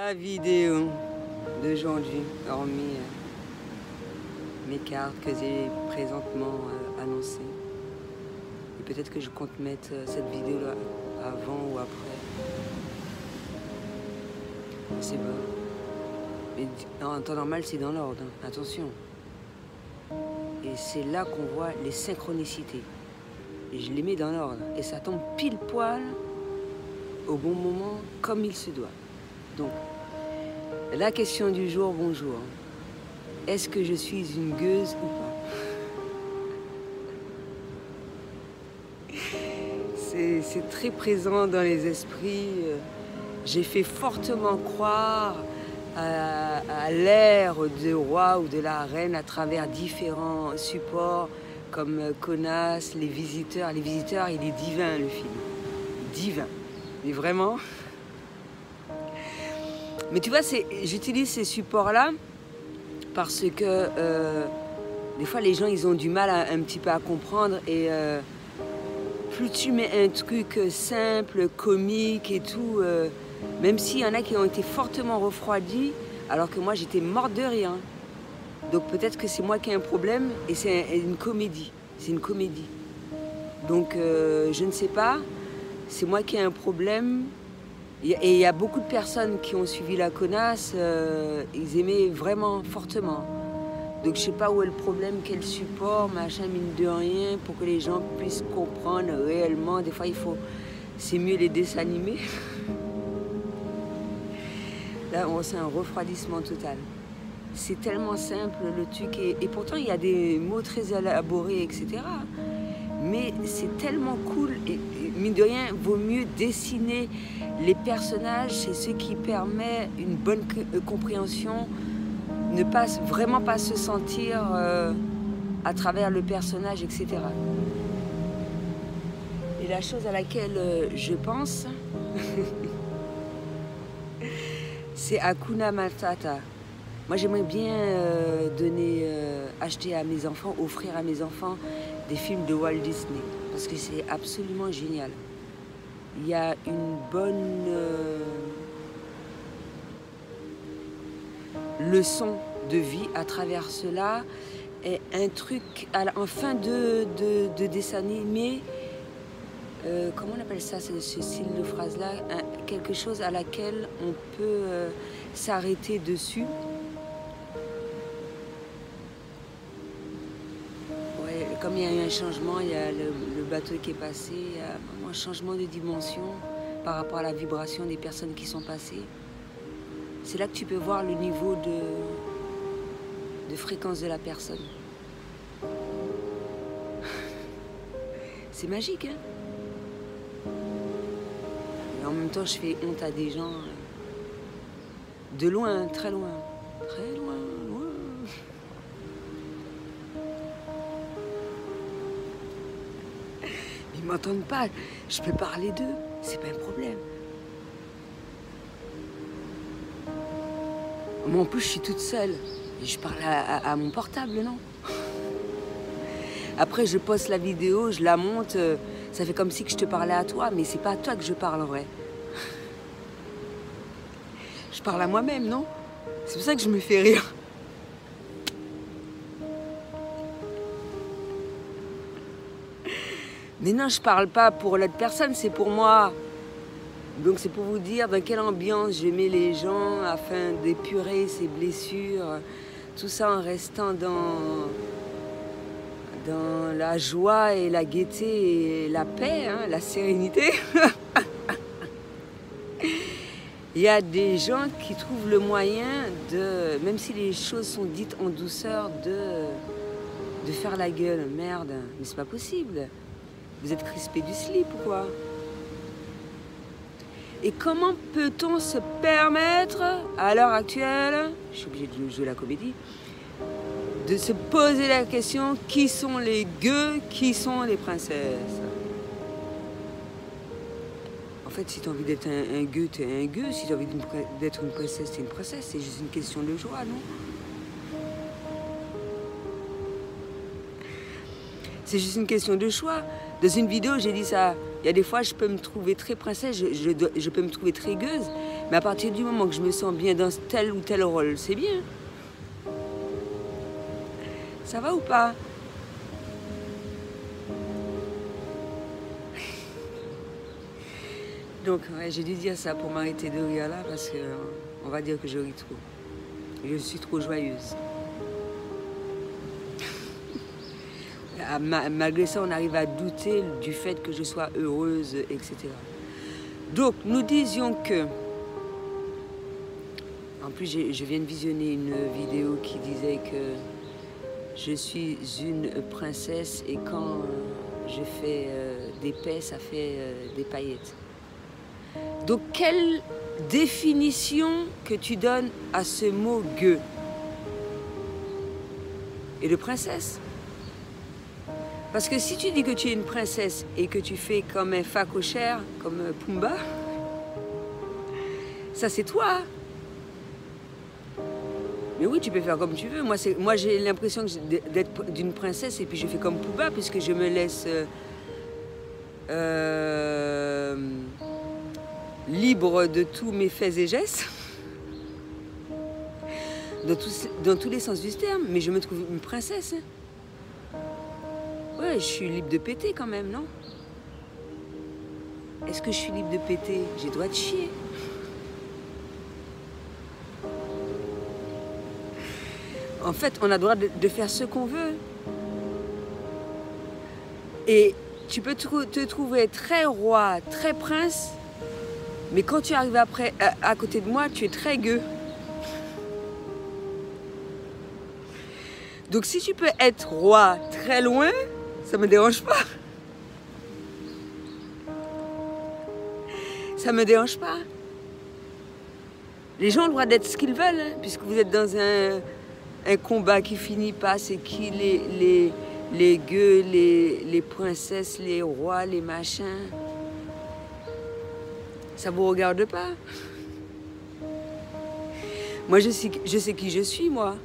La vidéo d'aujourd'hui, hormis mes cartes que j'ai présentement annoncées. Et peut-être que je compte mettre cette vidéo-là avant ou après. C'est bon. Mais en temps normal, c'est dans l'ordre, hein. Attention. Et c'est là qu'on voit les synchronicités. Et je les mets dans l'ordre. Et ça tombe pile poil au bon moment, comme il se doit. Donc, la question du jour, bonjour. Est-ce que je suis une gueuse ou pas? C'est très présent dans les esprits. J'ai fait fortement croire à l'ère du roi ou de la reine à travers différents supports comme Connasse, les visiteurs. Les visiteurs, il est divin le film. Divin. Mais vraiment. Mais tu vois, j'utilise ces supports-là parce que des fois les gens ils ont du mal un petit peu à comprendre et plus tu mets un truc simple, comique et tout, même s'il y en a qui ont été fortement refroidis, alors que moi j'étais morte de rire. Donc peut-être que c'est moi qui ai un problème et c'est une comédie. C'est une comédie. Donc je ne sais pas, c'est moi qui ai un problème. Et il y a beaucoup de personnes qui ont suivi la Connasse, ils aimaient vraiment fortement. Donc je sais pas où est le problème, quel support, machin, mine de rien, pour que les gens puissent comprendre réellement. Des fois, c'est mieux les dessins animés. Là, on ressent un refroidissement total. C'est tellement simple le truc, et pourtant il y a des mots très élaborés, etc. Mais c'est tellement cool, et mine de rien, vaut mieux dessiner les personnages, c'est ce qui permet une bonne compréhension, ne pas vraiment pas se sentir à travers le personnage, etc. Et la chose à laquelle je pense, c'est Hakuna Matata. Moi, j'aimerais bien acheter à mes enfants, offrir à mes enfants des films de Walt Disney, parce que c'est absolument génial. Il y a une bonne leçon de vie à travers cela, et un truc en fin de dessin animé, comment on appelle ça, ce style de phrase-là, quelque chose à laquelle on peut s'arrêter dessus. Comme il y a eu un changement, il y a le bateau qui est passé, il y a un changement de dimension par rapport à la vibration des personnes qui sont passées. C'est là que tu peux voir le niveau de fréquence de la personne. C'est magique, hein? Et en même temps, je fais honte à des gens de loin, très loin, très loin. Ils m'entendent pas, je peux parler d'eux, c'est pas un problème. Moi en plus je suis toute seule, et je parle à mon portable, non? Après je poste la vidéo, je la monte, ça fait comme si que je te parlais à toi, mais c'est pas à toi que je parle en vrai. Je parle à moi-même, non? C'est pour ça que je me fais rire. Mais non, je parle pas pour l'autre personne, c'est pour moi. Donc c'est pour vous dire dans quelle ambiance je mets les gens afin d'épurer ces blessures. Tout ça en restant dans la joie et la gaieté et la paix, hein, la sérénité. Il y a des gens qui trouvent le moyen de, même si les choses sont dites en douceur, de faire la gueule. Merde, mais c'est pas possible. Vous êtes crispé du slip ou quoi? Et comment peut-on se permettre, à l'heure actuelle, je suis obligée de jouer la comédie, de se poser la question, qui sont les gueux, qui sont les princesses? En fait, si tu as envie d'être un gueux, tu es un gueux. Si tu as envie d'être une princesse, tu es une princesse. C'est juste une question de joie, non? C'est juste une question de choix. Dans une vidéo, j'ai dit ça. Il y a des fois, je peux me trouver très princesse, je peux me trouver très gueuse. Mais à partir du moment que je me sens bien dans tel ou tel rôle, c'est bien. Ça va ou pas? Donc, ouais, j'ai dû dire ça pour m'arrêter de rire là, parce que on va dire que je ris trop. Je suis trop joyeuse. Malgré ça, on arrive à douter du fait que je sois heureuse, etc. Donc, nous disions que... En plus, je viens de visionner une vidéo qui disait que je suis une princesse et quand je fais des paix, ça fait des paillettes. Donc, quelle définition que tu donnes à ce mot « gueux » et de princesse? Parce que si tu dis que tu es une princesse et que tu fais comme un phacochère, comme Pumba, ça c'est toi. Mais oui, tu peux faire comme tu veux. Moi j'ai l'impression d'être d'une princesse et puis je fais comme Pumba puisque je me laisse libre de tous mes faits et gestes. Dans tous les sens du terme. Mais je me trouve une princesse. Ouais, je suis libre de péter quand même, non? Est-ce que je suis libre de péter? J'ai le droit de chier. En fait, on a le droit de faire ce qu'on veut. Et tu peux te trouver très roi, très prince, mais quand tu arrives après, à côté de moi, tu es très gueux. Donc si tu peux être roi très loin, ça me dérange pas. Ça me dérange pas. Les gens ont le droit d'être ce qu'ils veulent, hein, puisque vous êtes dans un combat qui finit pas. C'est qui les gueux, les princesses, les rois, les machins. Ça vous regarde pas. Moi, je sais qui je suis, moi.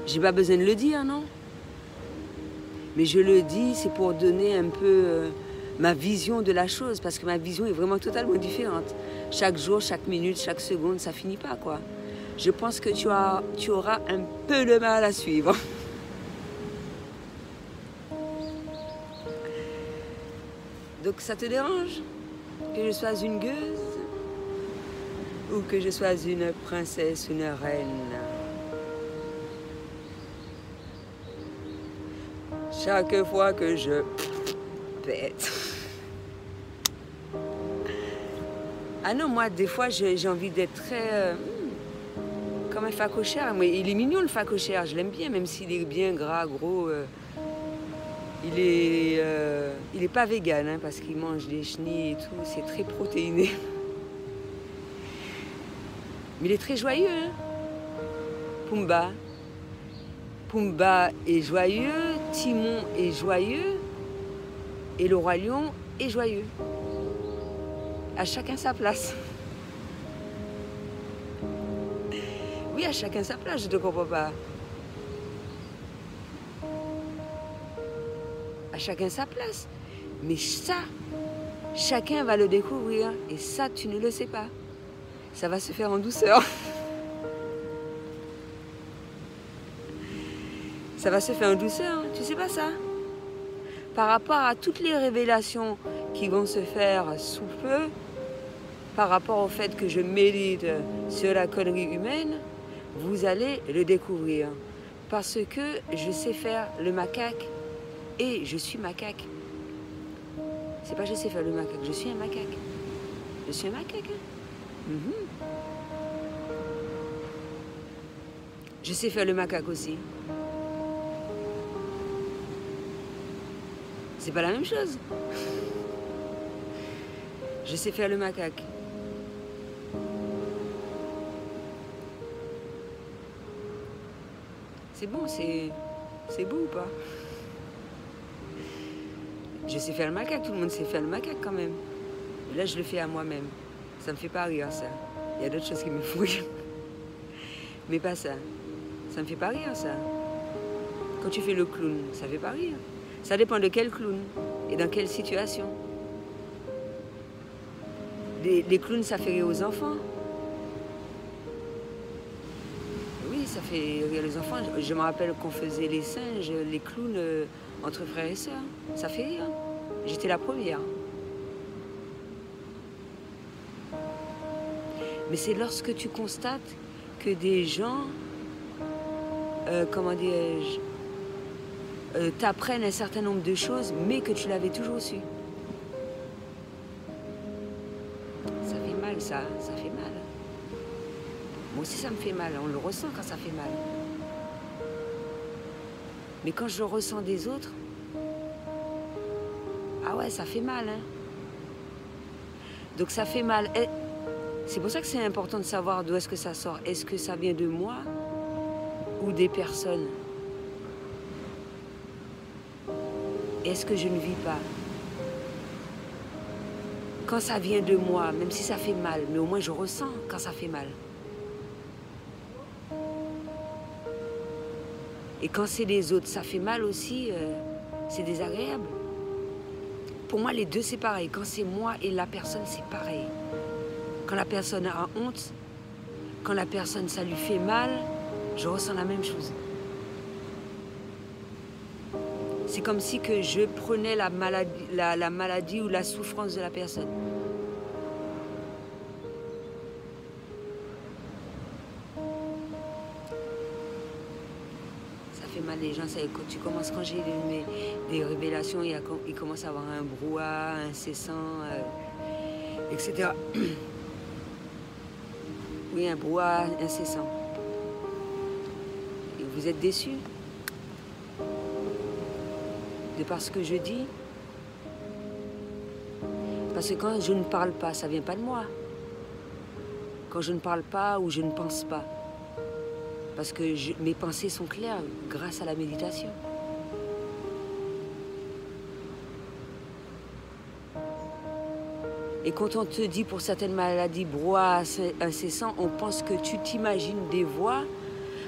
J'ai pas besoin de le dire, non? Mais je le dis, c'est pour donner un peu ma vision de la chose, parce que ma vision est vraiment totalement différente. Chaque jour, chaque minute, chaque seconde, ça finit pas, quoi. Je pense que tu auras un peu de mal à suivre. Donc ça te dérange que je sois une gueuse ou que je sois une princesse, une reine? Chaque fois que je pète. Ah non, moi, des fois, j'ai envie d'être très... comme un phacochère. Mais il est mignon, le phacochère. Je l'aime bien, même s'il est bien gras, gros. Il est pas vegan, hein, parce qu'il mange des chenilles et tout. C'est très protéiné. Mais il est très joyeux, hein. Pumba. Pumba est joyeux, Timon est joyeux et le roi lion est joyeux. À chacun sa place. Oui, à chacun sa place, je ne te comprends pas. À chacun sa place. Mais ça, chacun va le découvrir et ça, tu ne le sais pas. Ça va se faire en douceur. Ça va se faire en douceur, tu sais pas ça? Par rapport à toutes les révélations qui vont se faire sous peu, par rapport au fait que je médite sur la connerie humaine, vous allez le découvrir. Parce que je sais faire le macaque et je suis macaque. C'est pas je sais faire le macaque, je suis un macaque. Je suis un macaque. Hein? Je sais faire le macaque aussi. C'est pas la même chose. Je sais faire le macaque. C'est bon, c'est beau ou pas? Je sais faire le macaque, tout le monde sait faire le macaque quand même. Là, je le fais à moi-même. Ça me fait pas rire, ça. Il y a d'autres choses qui me font rire. Mais pas ça. Ça me fait pas rire, ça. Quand tu fais le clown, ça fait pas rire. Ça dépend de quel clown et dans quelle situation. Les clowns, ça fait rire aux enfants. Oui, ça fait rire les enfants. Je me rappelle qu'on faisait les singes, les clowns entre frères et sœurs. Ça fait rire. J'étais la première. Mais c'est lorsque tu constates que des gens, comment dirais-je, t'apprennent un certain nombre de choses, mais que tu l'avais toujours su. Ça fait mal, ça fait mal. Moi aussi, ça me fait mal. On le ressent quand ça fait mal. Mais quand je le ressens des autres, ah ouais, ça fait mal, hein. Donc ça fait mal. C'est pour ça que c'est important de savoir d'où est-ce que ça sort. Est-ce que ça vient de moi ou des personnes? Est-ce que je ne vis pas? Quand ça vient de moi, même si ça fait mal, mais au moins je ressens quand ça fait mal. Et quand c'est les autres, ça fait mal aussi, c'est désagréable. Pour moi, les deux, c'est pareil. Quand c'est moi et la personne, c'est pareil. Quand la personne a honte, quand la personne, ça lui fait mal, je ressens la même chose. C'est comme si que je prenais la maladie ou la souffrance de la personne. Ça fait mal les gens, quand tu commences, quand j'ai des révélations, il commence à avoir un brouhaha incessant, etc. Oui, un brouhaha incessant. Et vous êtes déçus de par ce que je dis? Parce que quand je ne parle pas, ça ne vient pas de moi. Quand je ne parle pas ou je ne pense pas. Parce que mes pensées sont claires grâce à la méditation. Et quand on te dit pour certaines maladies brouhaha incessant, on pense que tu t'imagines des voix,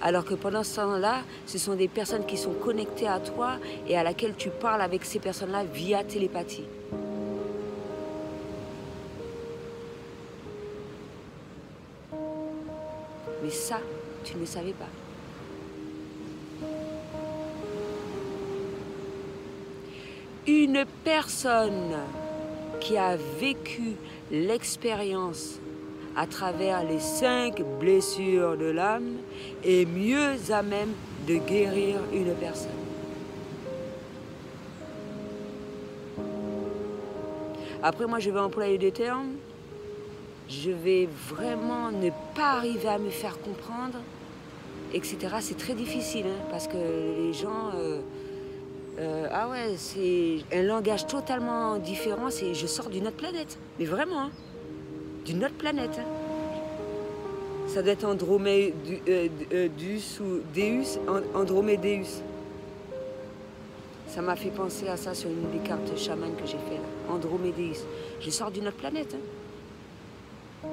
alors que pendant ce temps-là, ce sont des personnes qui sont connectées à toi et à laquelle tu parles avec ces personnes-là via télépathie. Mais ça, tu ne le savais pas. Une personne qui a vécu l'expérience à travers les 5 blessures de l'âme est mieux à même de guérir une personne. Après, moi, je vais employer des termes. Je vais vraiment ne pas arriver à me faire comprendre, etc. C'est très difficile, hein, parce que les gens... ah ouais, c'est un langage totalement différent. Je sors d'une autre planète. Mais vraiment, hein, d'une autre planète. Hein. Ça doit être Andromédeus ou Deus, Andromédeus. Ça m'a fait penser à ça sur une des cartes chamanes que j'ai fait là. Andromédeus. Je sors d'une autre planète. Hein.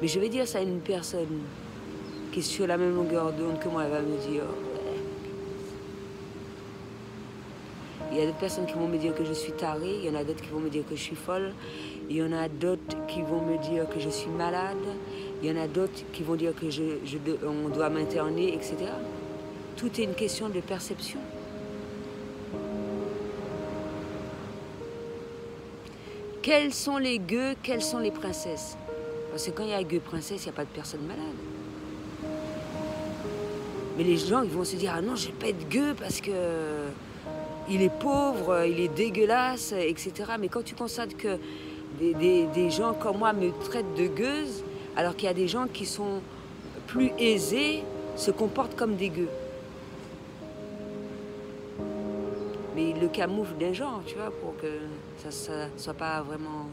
Mais je vais dire ça à une personne qui est sur la même longueur d'onde que moi, elle va me dire... Il y a d'autres personnes qui vont me dire que je suis tarée, il y en a d'autres qui vont me dire que je suis folle, il y en a d'autres qui vont me dire que je suis malade, il y en a d'autres qui vont dire que on doit m'interner, etc. Tout est une question de perception. Quels sont les gueux, quelles sont les princesses? Parce que quand il y a gueux princesse, il n'y a pas de personne malade. Mais les gens, ils vont se dire, ah non, je ne vais pas être gueux parce que... il est pauvre, il est dégueulasse, etc. Mais quand tu constates que des gens comme moi me traitent de gueuse, alors qu'il y a des gens qui sont plus aisés, se comportent comme des gueux. Mais ils le camouflent d'un genre, tu vois, pour que ça ne soit pas vraiment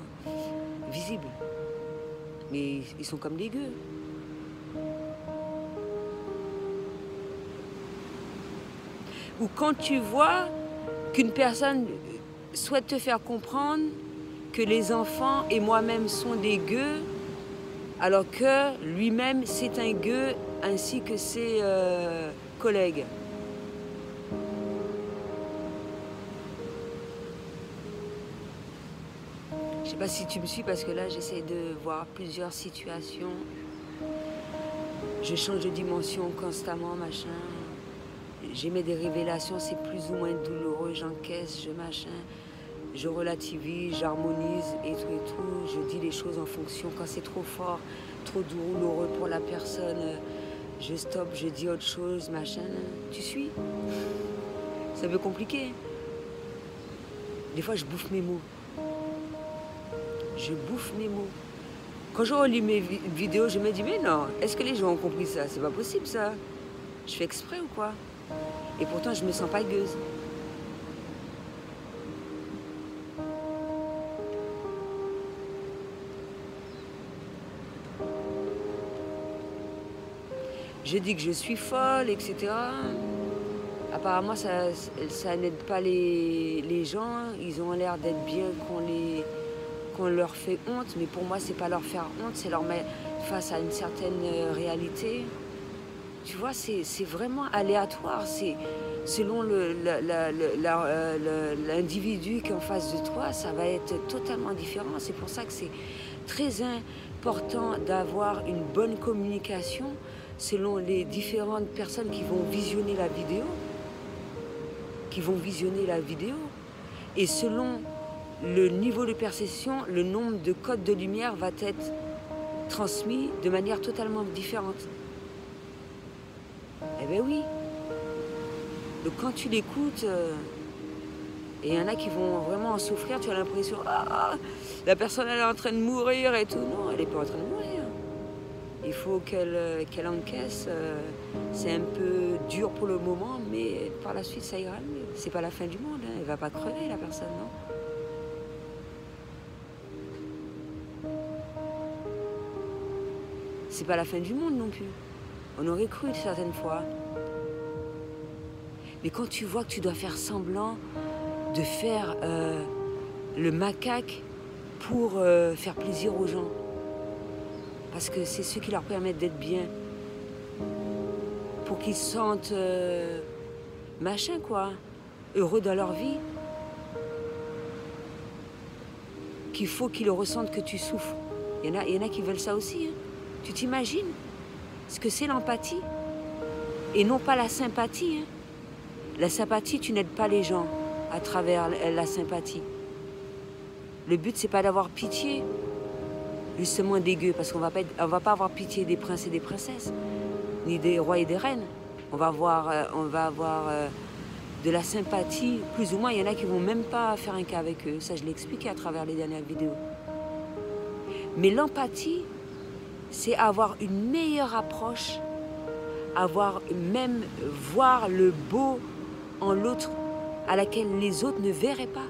visible. Mais ils sont comme des gueux. Ou quand tu vois qu'une personne souhaite te faire comprendre que les enfants et moi-même sont des gueux, alors que lui-même c'est un gueux ainsi que ses collègues. Je sais pas si tu me suis parce que là j'essaie de voir plusieurs situations. Je change de dimension constamment, machin. J'émets des révélations, c'est plus ou moins douloureux, j'encaisse, je machin. Je relativise, j'harmonise et tout. Je dis les choses en fonction. Quand c'est trop fort, trop douloureux pour la personne, je stoppe, je dis autre chose, machin. Tu suis? C'est un peu compliqué. Des fois, je bouffe mes mots. Je bouffe mes mots. Quand je relis mes vidéos, je me dis, mais non, est-ce que les gens ont compris ça? C'est pas possible, ça. Je fais exprès ou quoi? Et pourtant, je me sens pas gueuse. Je dis que je suis folle, etc. Apparemment, ça n'aide pas les gens. Ils ont l'air d'être bien qu'on leur fait honte. Mais pour moi, c'est pas leur faire honte, c'est leur mettre face à une certaine réalité. Tu vois, c'est vraiment aléatoire. C'est selon l'individu qui est en face de toi, ça va être totalement différent. C'est pour ça que c'est très important d'avoir une bonne communication selon les différentes personnes qui vont visionner la vidéo. Et selon le niveau de perception, le nombre de codes de lumière va être transmis de manière totalement différente. Eh bien oui. Donc quand tu l'écoutes, et il y en a qui vont vraiment en souffrir, tu as l'impression, la personne elle est en train de mourir et tout. Non, elle n'est pas en train de mourir. Il faut qu'elle encaisse. C'est un peu dur pour le moment, mais par la suite, ça ira mieux. C'est pas la fin du monde, hein. Elle va pas crever, la personne, non? C'est pas la fin du monde non plus. On aurait cru certaines fois. Mais quand tu vois que tu dois faire semblant de faire le macaque pour faire plaisir aux gens, parce que c'est ce qui leur permet d'être bien, pour qu'ils se sentent machin quoi, heureux dans leur vie, qu'il faut qu'ils ressentent que tu souffres. Il y en a qui veulent ça aussi, hein. Tu t'imagines ce que c'est l'empathie et non pas la sympathie, hein. La sympathie, tu n'aides pas les gens à travers la sympathie. Le but, c'est pas d'avoir pitié justement des gueux, parce qu'on va pas avoir pitié des princes et des princesses, ni des rois et des reines. On va avoir de la sympathie, plus ou moins. Il y en a qui vont même pas faire un cas avec eux. Ça, je l'ai expliqué à travers les dernières vidéos. Mais l'empathie, c'est avoir une meilleure approche, même voir le beau en l'autre, à laquelle les autres ne verraient pas.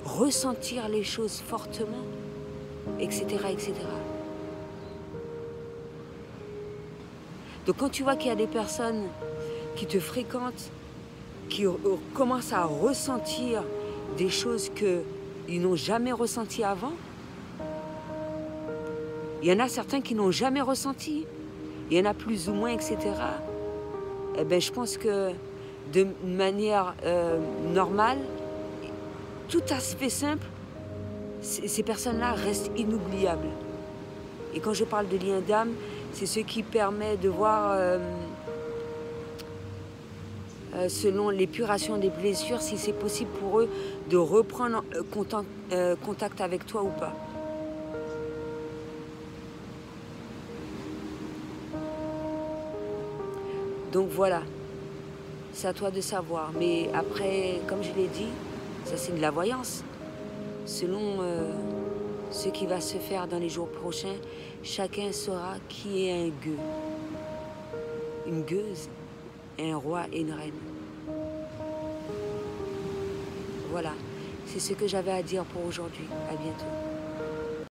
Ressentir les choses fortement, etc., etc. Donc quand tu vois qu'il y a des personnes qui te fréquentent, qui commencent à ressentir des choses qu'ils n'ont jamais ressenties avant, il y en a certains qui n'ont jamais ressenti, il y en a plus ou moins, etc. Eh bien, je pense que de manière normale, tout aspect simple, ces personnes-là restent inoubliables. Et quand je parle de lien d'âme, c'est ce qui permet de voir, selon l'épuration des blessures, si c'est possible pour eux de reprendre contact avec toi ou pas. Donc voilà, c'est à toi de savoir. Mais après, comme je l'ai dit, ça c'est de la voyance. Selon ce qui va se faire dans les jours prochains, chacun saura qui est un gueux, une gueuse, un roi et une reine. Voilà, c'est ce que j'avais à dire pour aujourd'hui. À bientôt.